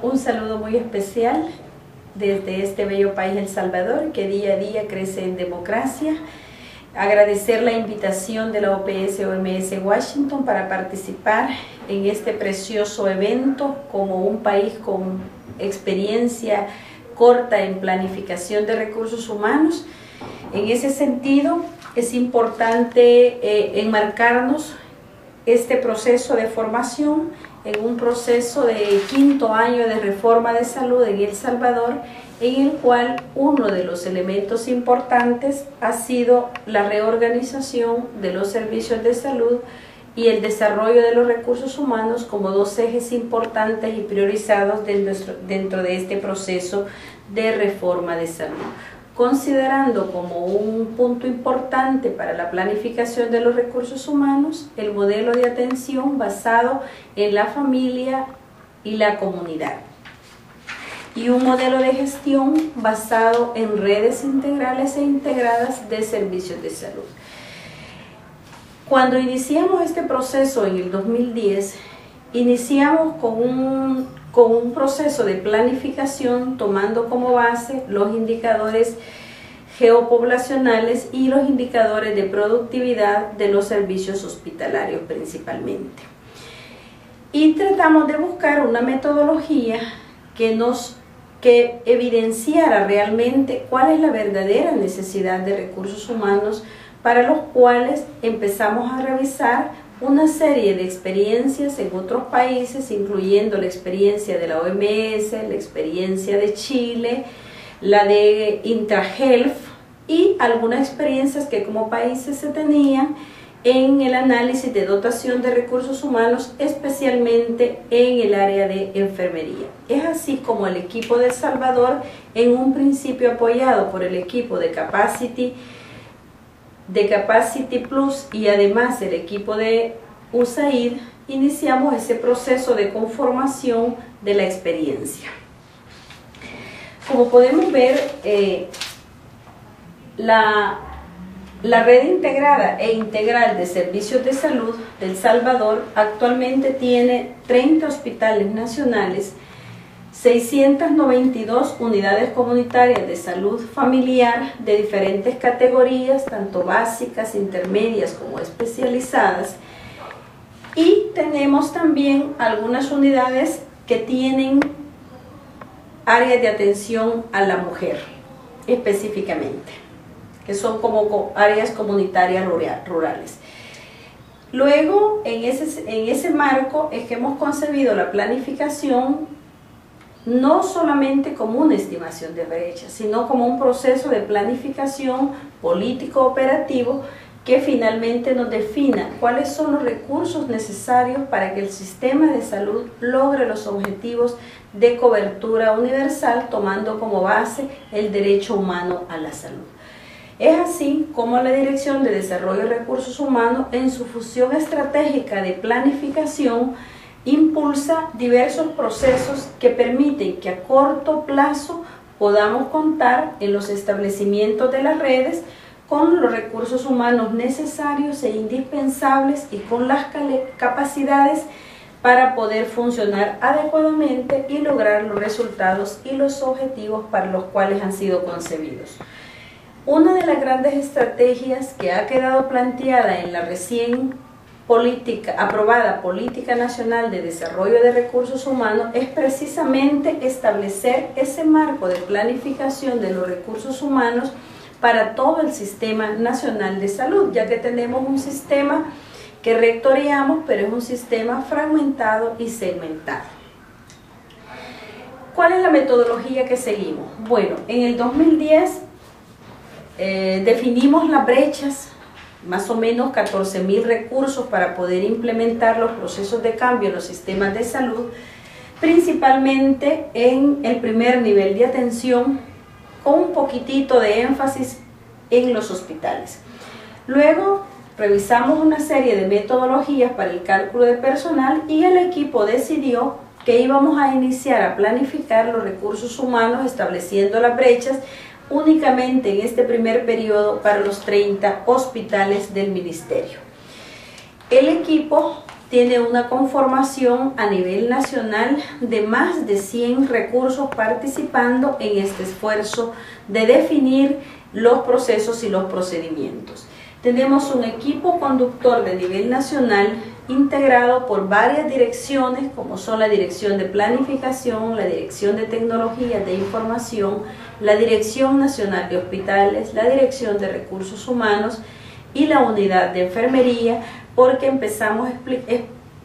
Un saludo muy especial desde este bello país, El Salvador, que día a día crece en democracia. Agradecer la invitación de la OPS-OMS Washington para participar en este precioso evento como un país con experiencia corta en planificación de recursos humanos. En ese sentido, es importante enmarcarnos este proceso de formación en un proceso de 5º año de reforma de salud en El Salvador, en el cual uno de los elementos importantes ha sido la reorganización de los servicios de salud y el desarrollo de los recursos humanos como dos ejes importantes y priorizados dentro de este proceso de reforma de salud, considerando como un punto importante para la planificación de los recursos humanos el modelo de atención basado en la familia y la comunidad, y un modelo de gestión basado en redes integrales e integradas de servicios de salud. Cuando iniciamos este proceso en el 2010, iniciamos con un proceso de planificación tomando como base los indicadores geopoblacionales y los indicadores de productividad de los servicios hospitalarios principalmente. Y tratamos de buscar una metodología que evidenciara realmente cuál es la verdadera necesidad de recursos humanos, para los cuales empezamos a revisar una serie de experiencias en otros países, incluyendo la experiencia de la OMS, la experiencia de Chile, la de IntraHealth y algunas experiencias que como países se tenían en el análisis de dotación de recursos humanos, especialmente en el área de enfermería. Es así como el equipo de El Salvador, en un principio apoyado por el equipo de Capacity Plus y además el equipo de USAID, iniciamos ese proceso de conformación de la experiencia. Como podemos ver, la red integrada e integral de servicios de salud de El Salvador actualmente tiene 30 hospitales nacionales, 692 unidades comunitarias de salud familiar de diferentes categorías, tanto básicas, intermedias como especializadas, y tenemos también algunas unidades que tienen áreas de atención a la mujer específicamente, que son como áreas comunitarias rurales. Luego, en ese marco es que hemos concebido la planificación no solamente como una estimación de brechas, sino como un proceso de planificación político-operativo que finalmente nos defina cuáles son los recursos necesarios para que el sistema de salud logre los objetivos de cobertura universal, tomando como base el derecho humano a la salud. Es así como la Dirección de Desarrollo de Recursos Humanos, en su función estratégica de planificación, impulsa diversos procesos que permiten que a corto plazo podamos contar en los establecimientos de las redes con los recursos humanos necesarios e indispensables y con las capacidades para poder funcionar adecuadamente y lograr los resultados y los objetivos para los cuales han sido concebidos. Una de las grandes estrategias que ha quedado planteada en la recién aprobada Política Nacional de Desarrollo de Recursos Humanos es precisamente establecer ese marco de planificación de los recursos humanos para todo el Sistema Nacional de Salud, ya que tenemos un sistema que rectoriamos, pero es un sistema fragmentado y segmentado. ¿Cuál es la metodología que seguimos? Bueno, en el 2010 definimos las brechas, más o menos 14.000 recursos para poder implementar los procesos de cambio en los sistemas de salud, principalmente en el primer nivel de atención, con un poquitito de énfasis en los hospitales. Luego revisamos una serie de metodologías para el cálculo de personal y el equipo decidió que íbamos a iniciar a planificar los recursos humanos estableciendo las brechas únicamente en este primer periodo para los 30 hospitales del ministerio. El equipo tiene una conformación a nivel nacional de más de 100 recursos participando en este esfuerzo de definir los procesos y los procedimientos. Tenemos un equipo conductor de nivel nacional integrado por varias direcciones, como son la Dirección de Planificación, la Dirección de Tecnologías de Información, la Dirección Nacional de Hospitales, la Dirección de Recursos Humanos y la Unidad de Enfermería, porque empezamos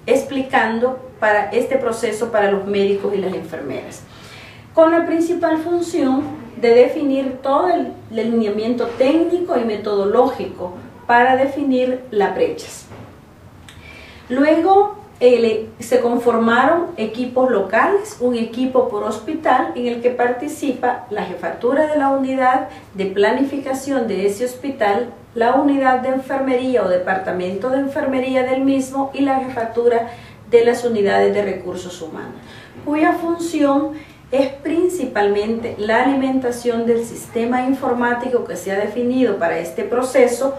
explicando para este proceso para los médicos y las enfermeras, con la principal función de definir todo el lineamiento técnico y metodológico para definir las brechas. Luego se conformaron equipos locales, un equipo por hospital en el que participa la jefatura de la unidad de planificación de ese hospital, la unidad de enfermería o departamento de enfermería del mismo y la jefatura de las unidades de recursos humanos, cuya función es principalmente la alimentación del sistema informático que se ha definido para este proceso.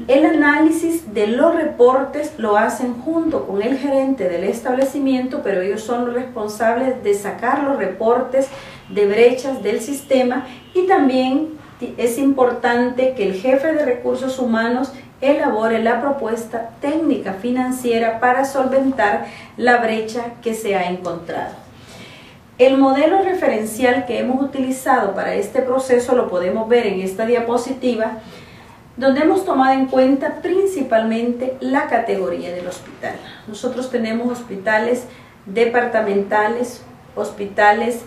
El análisis de los reportes lo hacen junto con el gerente del establecimiento, pero ellos son los responsables de sacar los reportes de brechas del sistema, y también es importante que el jefe de recursos humanos elabore la propuesta técnica financiera para solventar la brecha que se ha encontrado. El modelo referencial que hemos utilizado para este proceso lo podemos ver en esta diapositiva, donde hemos tomado en cuenta principalmente la categoría del hospital. Nosotros tenemos hospitales departamentales, hospitales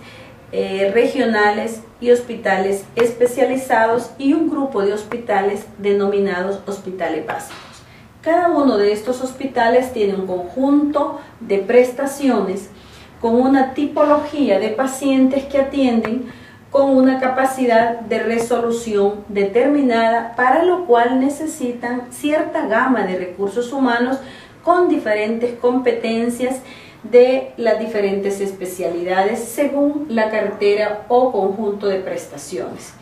regionales y hospitales especializados, y un grupo de hospitales denominados hospitales básicos. Cada uno de estos hospitales tiene un conjunto de prestaciones con una tipología de pacientes que atienden, con una capacidad de resolución determinada, para lo cual necesitan cierta gama de recursos humanos con diferentes competencias de las diferentes especialidades según la cartera o conjunto de prestaciones.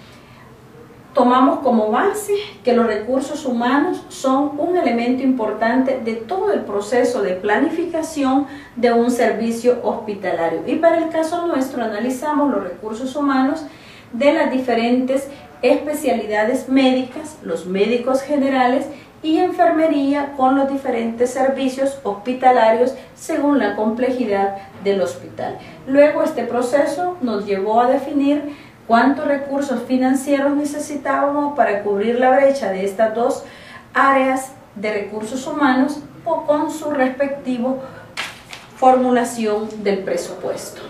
Tomamos como base que los recursos humanos son un elemento importante de todo el proceso de planificación de un servicio hospitalario, y para el caso nuestro analizamos los recursos humanos de las diferentes especialidades médicas, los médicos generales y enfermería, con los diferentes servicios hospitalarios según la complejidad del hospital. Luego este proceso nos llevó a definir cuántos recursos financieros necesitábamos para cubrir la brecha de estas dos áreas de recursos humanos, o con su respectivo formulación del presupuesto.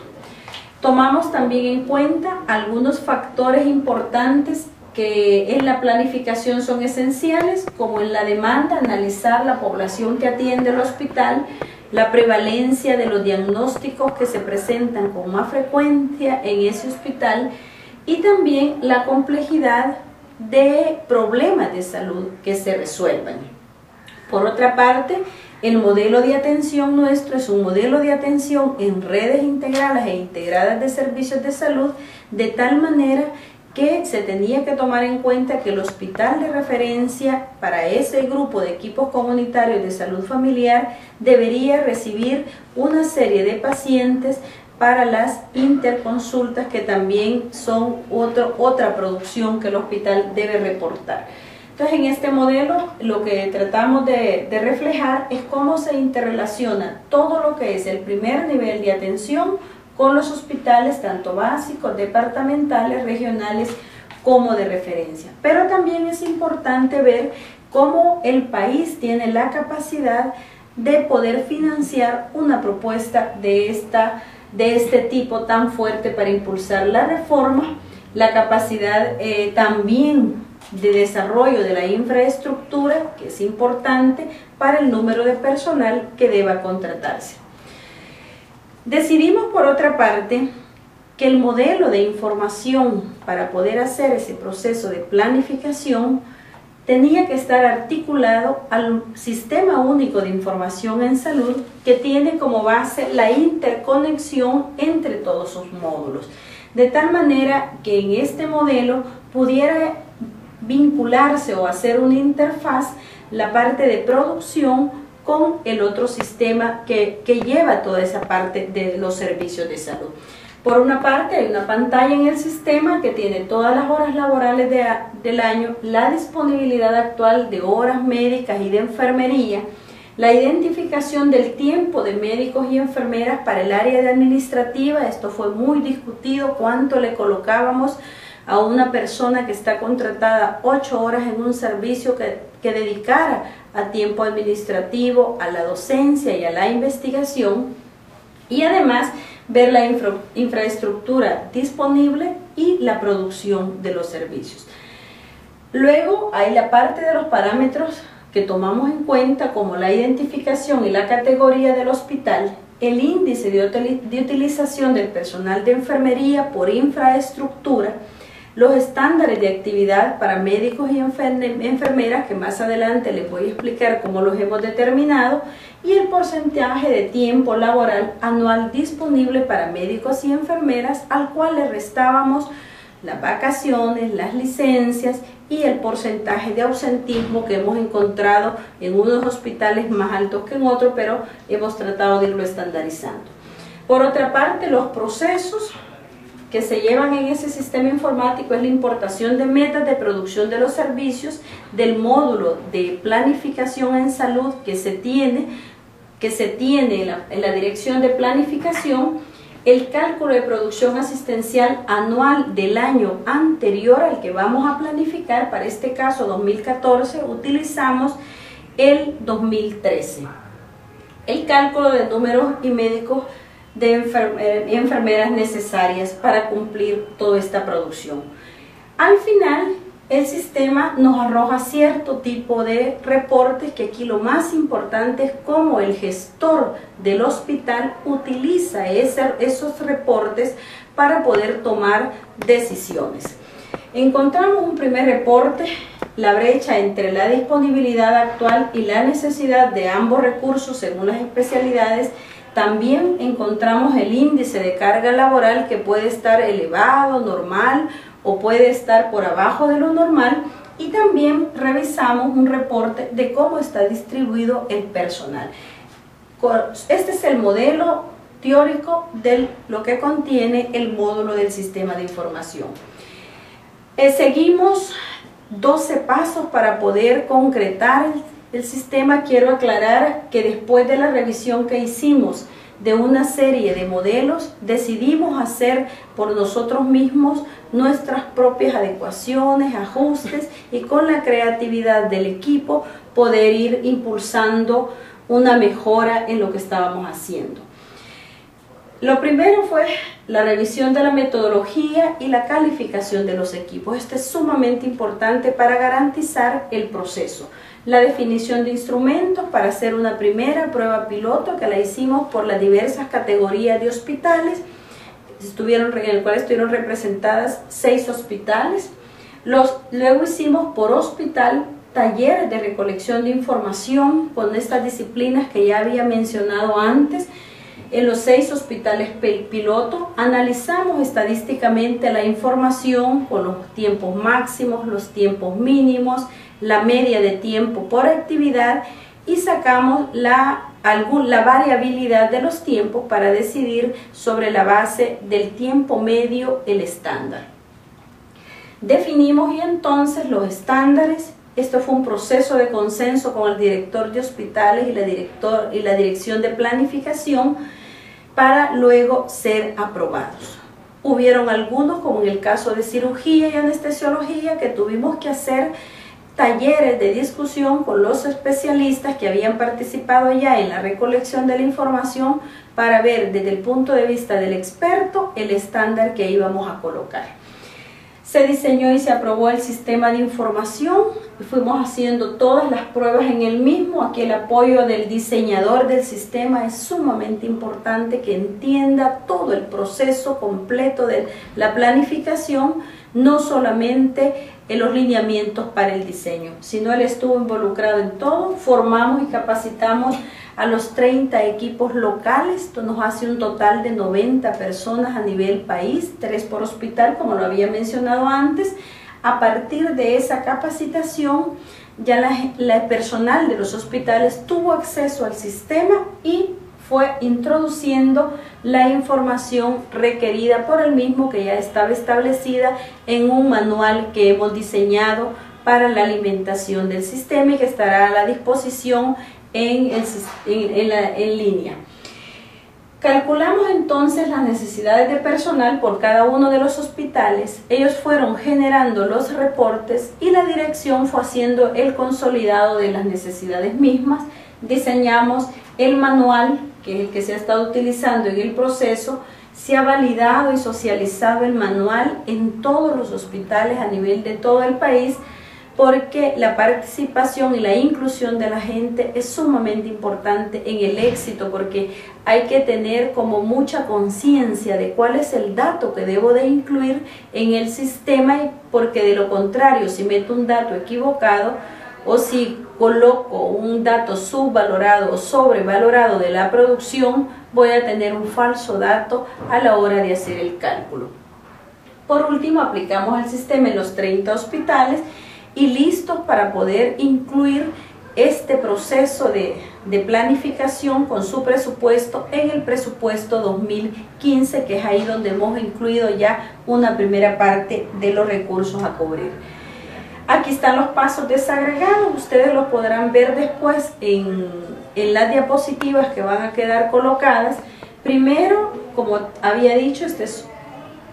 Tomamos también en cuenta algunos factores importantes que en la planificación son esenciales, como en la demanda, analizar la población que atiende el hospital, la prevalencia de los diagnósticos que se presentan con más frecuencia en ese hospital, y también la complejidad de problemas de salud que se resuelvan. Por otra parte, el modelo de atención nuestro es un modelo de atención en redes integrales e integradas de servicios de salud, de tal manera que se tenía que tomar en cuenta que el hospital de referencia para ese grupo de equipos comunitarios de salud familiar debería recibir una serie de pacientes para las interconsultas, que también son otra producción que el hospital debe reportar. Entonces, en este modelo lo que tratamos de reflejar es cómo se interrelaciona todo lo que es el primer nivel de atención con los hospitales, tanto básicos, departamentales, regionales, como de referencia. Pero también es importante ver cómo el país tiene la capacidad de poder financiar una propuesta de este tipo tan fuerte para impulsar la reforma, la capacidad también de desarrollo de la infraestructura, que es importante para el número de personal que deba contratarse. Decidimos, por otra parte, que el modelo de información para poder hacer ese proceso de planificación tenía que estar articulado al Sistema Único de Información en Salud, que tiene como base la interconexión entre todos sus módulos, de tal manera que en este modelo pudiera vincularse o hacer una interfaz la parte de producción con el otro sistema que lleva toda esa parte de los servicios de salud. Por una parte, hay una pantalla en el sistema que tiene todas las horas laborales del año, la disponibilidad actual de horas médicas y de enfermería, la identificación del tiempo de médicos y enfermeras para el área de administrativa. Esto fue muy discutido, cuánto le colocábamos a una persona que está contratada 8 horas en un servicio que dedicara a tiempo administrativo, a la docencia y a la investigación, y además ver la infraestructura disponible y la producción de los servicios. Luego hay la parte de los parámetros que tomamos en cuenta, como la identificación y la categoría del hospital, el índice de utilización del personal de enfermería por infraestructura, los estándares de actividad para médicos y enfermeras, que más adelante les voy a explicar cómo los hemos determinado, y el porcentaje de tiempo laboral anual disponible para médicos y enfermeras, al cual le restábamos las vacaciones, las licencias y el porcentaje de ausentismo que hemos encontrado en unos hospitales más altos que en otros, pero hemos tratado de irlo estandarizando. Por otra parte, los procesos que se llevan en ese sistema informático es la importación de metas de producción de los servicios, del módulo de planificación en salud que se tiene en la dirección de planificación, el cálculo de producción asistencial anual del año anterior al que vamos a planificar. Para este caso 2014 utilizamos el 2013, el cálculo de números y médicos de enfermeras necesarias para cumplir toda esta producción. Al final, el sistema nos arroja cierto tipo de reportes, que aquí lo más importante es cómo el gestor del hospital utiliza esos reportes para poder tomar decisiones. Encontramos un primer reporte, la brecha entre la disponibilidad actual y la necesidad de ambos recursos según las especialidades. También encontramos el índice de carga laboral, que puede estar elevado, normal, o puede estar por abajo de lo normal, y también revisamos un reporte de cómo está distribuido el personal. Este es el modelo teórico de lo que contiene el módulo del sistema de información. Seguimos 12 pasos para poder concretar el sistema. Quiero aclarar que después de la revisión que hicimos de una serie de modelos, decidimos hacer por nosotros mismos nuestras propias adecuaciones, ajustes, y con la creatividad del equipo poder ir impulsando una mejora en lo que estábamos haciendo. Lo primero fue la revisión de la metodología y la calificación de los equipos. Esto es sumamente importante para garantizar el proceso. La definición de instrumentos para hacer una primera prueba piloto, que la hicimos por las diversas categorías de hospitales, en el cual estuvieron representadas 6 hospitales. Luego hicimos por hospital talleres de recolección de información con estas disciplinas que ya había mencionado antes. En los 6 hospitales piloto analizamos estadísticamente la información con los tiempos máximos, los tiempos mínimos, la media de tiempo por actividad, y sacamos la variabilidad de los tiempos para decidir sobre la base del tiempo medio el estándar. Definimos y entonces los estándares. Esto fue un proceso de consenso con el director de hospitales y la dirección de planificación para luego ser aprobados. Hubieron algunos, como en el caso de cirugía y anestesiología, que tuvimos que hacer talleres de discusión con los especialistas que habían participado ya en la recolección de la información para ver desde el punto de vista del experto el estándar que íbamos a colocar. Se diseñó y se aprobó el sistema de información y fuimos haciendo todas las pruebas en el mismo. Aquí el apoyo del diseñador del sistema es sumamente importante, que entienda todo el proceso completo de la planificación, no solamente en los lineamientos para el diseño, sino él estuvo involucrado en todo. Formamos y capacitamos a los 30 equipos locales. Esto nos hace un total de 90 personas a nivel país, 3 por hospital, como lo había mencionado antes. a partir de esa capacitación, ya la personal de los hospitales tuvo acceso al sistema y fue introduciendo la información requerida por el mismo, que ya estaba establecida en un manual que hemos diseñado para la alimentación del sistema y que estará a la disposición en línea. Calculamos entonces las necesidades de personal por cada uno de los hospitales. Ellos fueron generando los reportes y la dirección fue haciendo el consolidado de las necesidades mismas. Diseñamos el manual, que es el que se ha estado utilizando en el proceso. Se ha validado y socializado el manual en todos los hospitales a nivel de todo el país, porque la participación y la inclusión de la gente es sumamente importante en el éxito, porque hay que tener como mucha conciencia de cuál es el dato que debo de incluir en el sistema, porque de lo contrario, si meto un dato equivocado o si coloco un dato subvalorado o sobrevalorado de la producción, voy a tener un falso dato a la hora de hacer el cálculo. Por último, aplicamos el sistema en los 30 hospitales y listos para poder incluir este proceso de planificación con su presupuesto en el presupuesto 2015, que es ahí donde hemos incluido ya una primera parte de los recursos a cubrir. Aquí están los pasos desagregados, ustedes los podrán ver después en las diapositivas que van a quedar colocadas. Primero, como había dicho,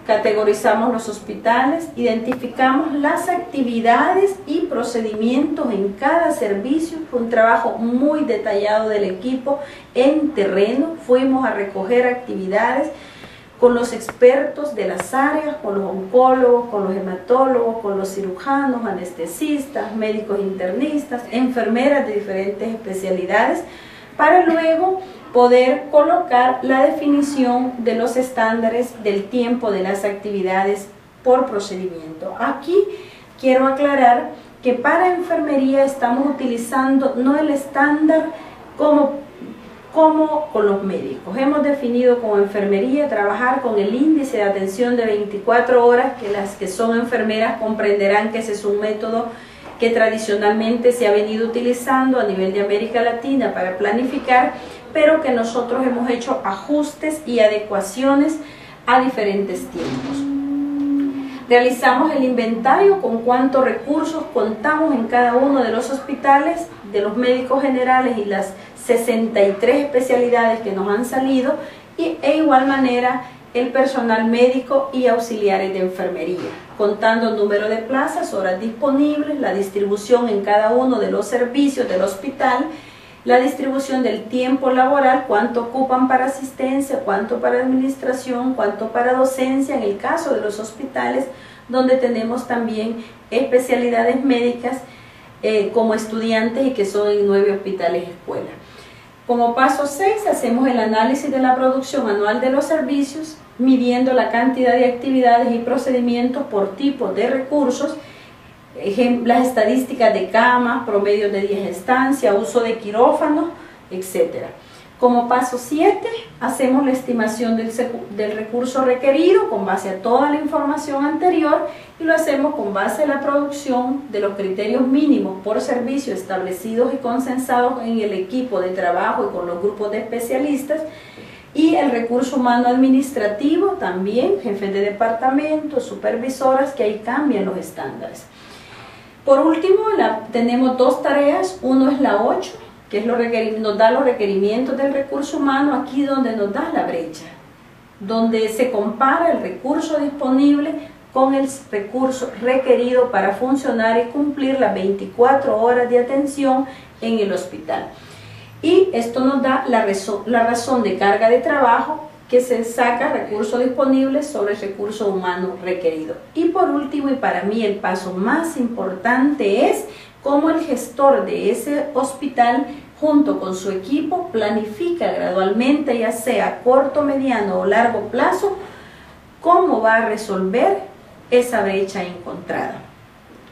categorizamos los hospitales, identificamos las actividades y procedimientos en cada servicio. Fue un trabajo muy detallado del equipo en terreno. Fuimos a recoger actividades con los expertos de las áreas, con los oncólogos, con los hematólogos, con los cirujanos, anestesistas, médicos internistas, enfermeras de diferentes especialidades, para luego poder colocar la definición de los estándares del tiempo de las actividades por procedimiento. Aquí quiero aclarar que para enfermería estamos utilizando no el estándar como con los médicos. Hemos definido como enfermería trabajar con el índice de atención de 24 horas, que las que son enfermeras comprenderán que ese es un método que tradicionalmente se ha venido utilizando a nivel de América Latina para planificar, pero que nosotros hemos hecho ajustes y adecuaciones a diferentes tiempos. Realizamos el inventario con cuántos recursos contamos en cada uno de los hospitales, de los médicos generales y las 63 especialidades que nos han salido, e igual manera el personal médico y auxiliares de enfermería, contando el número de plazas, horas disponibles, la distribución en cada uno de los servicios del hospital, la distribución del tiempo laboral, cuánto ocupan para asistencia, cuánto para administración, cuánto para docencia, en el caso de los hospitales donde tenemos también especialidades médicas como estudiantes y que son en 9 hospitales escuela. Como paso 6, hacemos el análisis de la producción anual de los servicios, midiendo la cantidad de actividades y procedimientos por tipo de recursos, las estadísticas de camas, promedio de 10 estancias, uso de quirófanos, etc. Como paso 7, hacemos la estimación del recurso requerido con base a toda la información anterior, y lo hacemos con base a la producción de los criterios mínimos por servicio establecidos y consensados en el equipo de trabajo y con los grupos de especialistas, y el recurso humano administrativo también, jefes de departamento, supervisoras, que ahí cambian los estándares. Por último, tenemos 2 tareas. Uno es la 8, que es nos da los requerimientos del recurso humano, aquí donde nos da la brecha, donde se compara el recurso disponible con el recurso requerido para funcionar y cumplir las 24 horas de atención en el hospital. Y esto nos da la razón de carga de trabajo, que se saca recursos disponibles sobre el recurso humano requerido. Y por último, y para mí el paso más importante, es cómo el gestor de ese hospital, junto con su equipo, planifica gradualmente, ya sea a corto, mediano o largo plazo, cómo va a resolver esa brecha encontrada.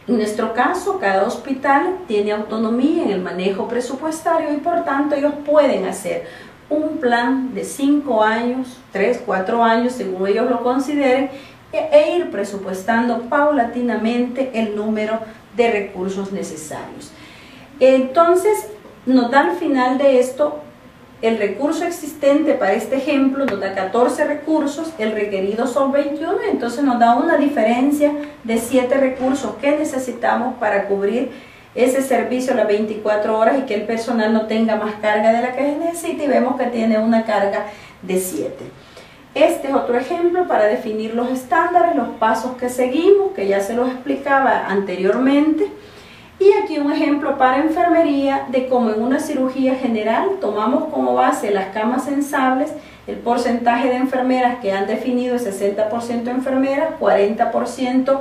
En nuestro caso, cada hospital tiene autonomía en el manejo presupuestario y por tanto ellos pueden hacer un plan de 5 años, 3, 4 años, según ellos lo consideren, e ir presupuestando paulatinamente el número de recursos necesarios. Entonces, nos da al final de esto el recurso existente para este ejemplo, nos da 14 recursos, el requerido son 21, entonces nos da una diferencia de 7 recursos que necesitamos para cubrir ese servicio a las 24 horas y que el personal no tenga más carga de la que necesita, y vemos que tiene una carga de 7. Este es otro ejemplo para definir los estándares, los pasos que seguimos, que ya se los explicaba anteriormente. Y aquí un ejemplo para enfermería de cómo en una cirugía general tomamos como base las camas sensibles, el porcentaje de enfermeras que han definido es 60% enfermeras, 40%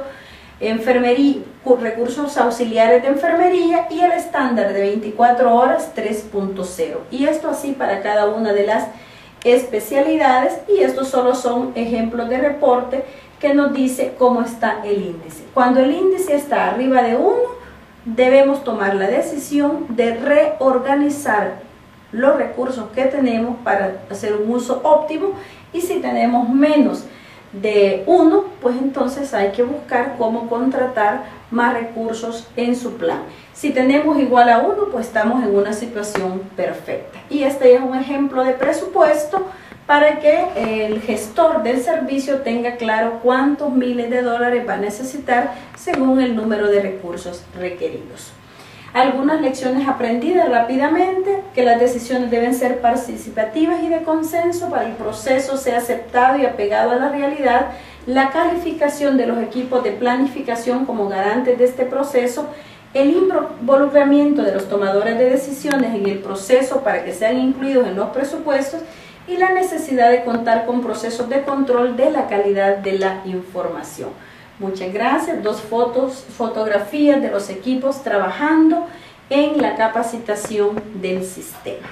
enfermería, recursos auxiliares de enfermería, y el estándar de 24 horas 3.0. Y esto así para cada una de las especialidades, y estos solo son ejemplos de reporte que nos dice cómo está el índice. Cuando el índice está arriba de 1, debemos tomar la decisión de reorganizar los recursos que tenemos para hacer un uso óptimo, y si tenemos menos de 1, pues entonces hay que buscar cómo contratar más recursos en su plan. Si tenemos igual a 1, pues estamos en una situación perfecta. Y este es un ejemplo de presupuesto para que el gestor del servicio tenga claro cuántos miles de dólares va a necesitar según el número de recursos requeridos. Algunas lecciones aprendidas rápidamente: que las decisiones deben ser participativas y de consenso para que el proceso sea aceptado y apegado a la realidad, la calificación de los equipos de planificación como garantes de este proceso, el involucramiento de los tomadores de decisiones en el proceso para que sean incluidos en los presupuestos, y la necesidad de contar con procesos de control de la calidad de la información. Muchas gracias. Dos fotografías de los equipos trabajando en la capacitación del sistema.